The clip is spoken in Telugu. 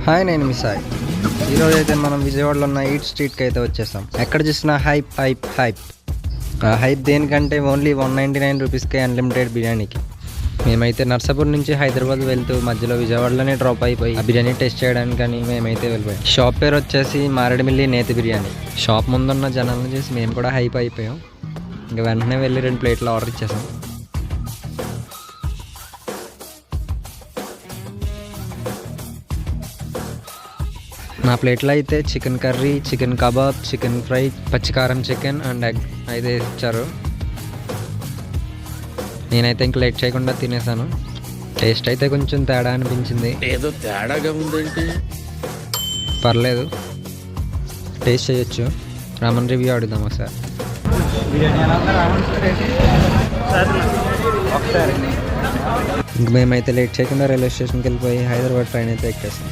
హాయ్, నేను మీ సాయి. ఈరోజు అయితే మనం విజయవాడలో ఉన్న ఈట్ స్ట్రీట్కి అయితే వచ్చేసాం. ఎక్కడ చూసినా హైప్ హైప్ హైప్. ఆ హైప్ దేనికంటే ఓన్లీ 199 రూపీస్కే అన్లిమిటెడ్ బిర్యానీకి. మేమైతే నర్సాపూర్ నుంచి హైదరాబాద్ వెళ్తూ మధ్యలో విజయవాడలోనే డ్రాప్ అయిపోయి ఆ బిర్యానీ టేస్ట్ చేయడానికని మేమైతే వెళ్ళిపోయాం. షాప్ పేరు వచ్చేసి మారేడుమిల్లి నేతి బిర్యానీ. షాప్ ముందున్న జనాలను చూసి మేము కూడా హైప్ అయిపోయాం. ఇంకా వెంటనే వెళ్ళి 2 ప్లేట్లు ఆర్డర్ ఇచ్చేసాం. నా ప్లేట్లో అయితే chicken curry, chicken kebab, chicken fry, పచ్చికారం చికెన్ అండ్ ఎగ్ అయితే ఇచ్చారు. నేనైతే ఇంక లేట్ చేయకుండా తినేసాను. టేస్ట్ అయితే కొంచెం తేడా అనిపించింది. ఏదో తేడాగా ఉందేంటి? పర్లేదు, టేస్ట్ చేయొచ్చు. రామన్ రివ్యూ అడుగుదాం ఒకసారి. ఇంక మేమైతే లేట్ చేయకుండా రైల్వే స్టేషన్కి వెళ్ళిపోయి హైదరాబాద్ ట్రైన్ అయితే ఎక్కేసాం.